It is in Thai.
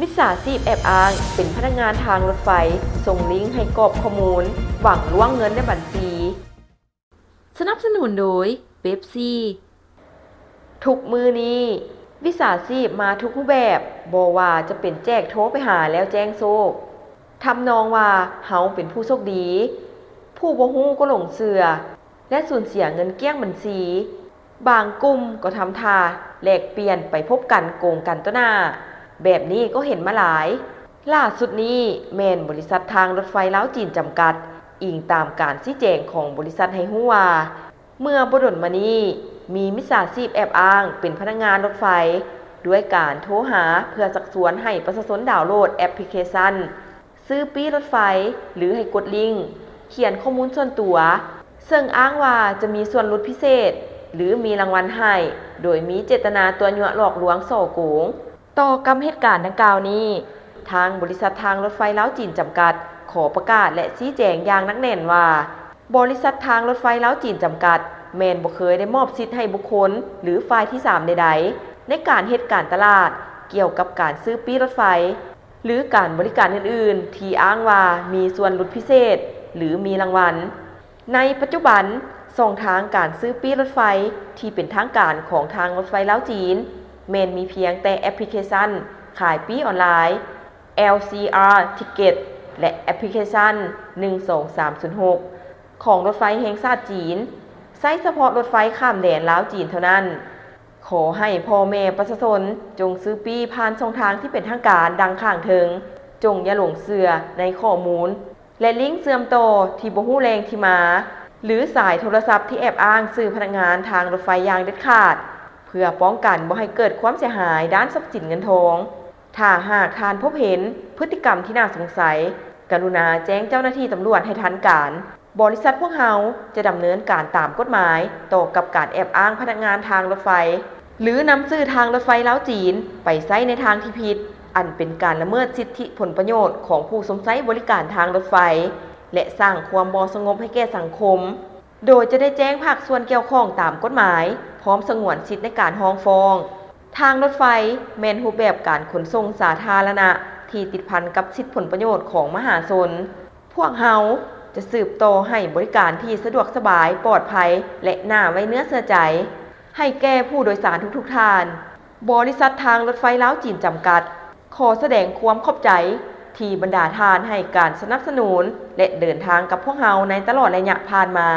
มิจฉาชีพแอบอ้างเป็นพนักงานทางรถไฟส่งลิงก์ให้กรอกข้อมูลหวังล่วงเงินในบัญชีสนับสนุนโดยเป๊ปซี่ทุกมือนี้วิชาชีพมาทุกรูปแบบบ่ว่าจะเป็นแจกโทรไปหาแล้วแจ้งโชคทำนองว่าเฮาเป็นผู้โชคดี ผู้บ่ฮู้ก็หลงเชื่อและสูญเสียเงินเกลี้ยงบัญชีบางกลุ่มก็ทำท่าแลกเปลี่ยนไปพบกันโกงกันต่อหน้าแบบนี้ก็เห็นมาหลายล่าสุดนี้แม่นบริษัททางรถไฟลาวจีนจำกัดอิงตามการชี้แจงของบริษัทให้ฮู้ว่าเมื่อบ่ดนมานี้มีมิจฉาชีพแอบอ้างเป็นพนักงานรถไฟด้วยการโทรหาเพื่อชักชวนให้ประชาชนดาวน์โหลดแอปพลิเคชันซื้อปี้รถไฟหรือให้กดลิงก์เขียนข้อมูลส่วนตัวซึ่งอ้างว่าจะมีส่วนลดพิเศษหรือมีรางวัลให้โดยมีเจตนาตัวยั่วหลอกลวงส่อโกงต่อกับเหตุการณ์ดังกล่าวนี้ทางบริษัททางรถไฟลาวจีนจำกัดขอประกาศและชี้แจงอย่างหนักแน่นว่าบริษัททางรถไฟลาวจีนจำกัดแม่นบ่เคยได้มอบสิทธิ์ให้บุคคลหรือฝ่ายที่3ใดๆในการเฮ็ดการตลาดเกี่ยวกับการซื้อปี้รถไฟหรือการบริการอื่นๆที่อ้างว่ามีส่วนลดพิเศษหรือมีรางวัลในปัจจุบันช่องทางการซื้อปี้รถไฟที่เป็นทางการของทางรถไฟลาวจีนแม้นมีเพียงแต่แอปพลิเคชันขายปี้ออนไลน์ LCR Ticket และแอปพลิเคชัน12306ของรถไฟแห่งชาติจีนใช้เฉพาะรถไฟข้ามแดนลาวจีนเท่านั้นขอให้พ่อแม่ประชาชนจงซื้อปี้ผ่านช่องทางที่เป็นทางการดังข้างถึงจงอย่าหลงเชื่อในข้อมูลและลิงก์เสื่อมต่อที่บ่ฮู้แรงที่มาหรือสายโทรศัพท์ที่แอบอ้างชื่อพนักงานทางรถไฟอย่างเด็ดขาดเพื่อป้องกันบ่ให้เกิดความเสียหายด้านทรัพย์สินเงินทองถ้าหากทานพบเห็นพฤติกรรมที่น่าสงสัยกรุณาแจ้งเจ้าหน้าที่ตำรวจให้ทันการบริษัทพวกเราจะดำเนินการตามกฎหมายต่อกับการแอบอ้างพนักงานทางรถไฟหรือนำชื่อทางรถไฟลาวจีนไปใช้ในทางที่ผิดอันเป็นการละเมิดสิทธิผลประโยชน์ของผู้สมใช้บริการทางรถไฟและสร้างความบ่สงบให้แก่สังคมโดยจะได้แจ้งภาคส่วนเกี่ยวข้องตามกฎหมายพร้อมสงวนสิทธิในการฟ้องทางรถไฟแม่นรูปแบบการขนส่งสาธารณะที่ติดพันกับสิทธิผลประโยชน์ของมหาชนพวกเฮาจะสืบต่อให้บริการที่สะดวกสบายปลอดภัยและน่าไว้เนื้อเชื่อใจให้แก่ผู้โดยสารทุกท่านบริษัททางรถไฟลาวจีนจำกัดขอแสดงความขอบใจที่บรรดาท่านให้การสนับสนุนและเดินทางกับพวกเฮาในตลอดระยะผ่านมา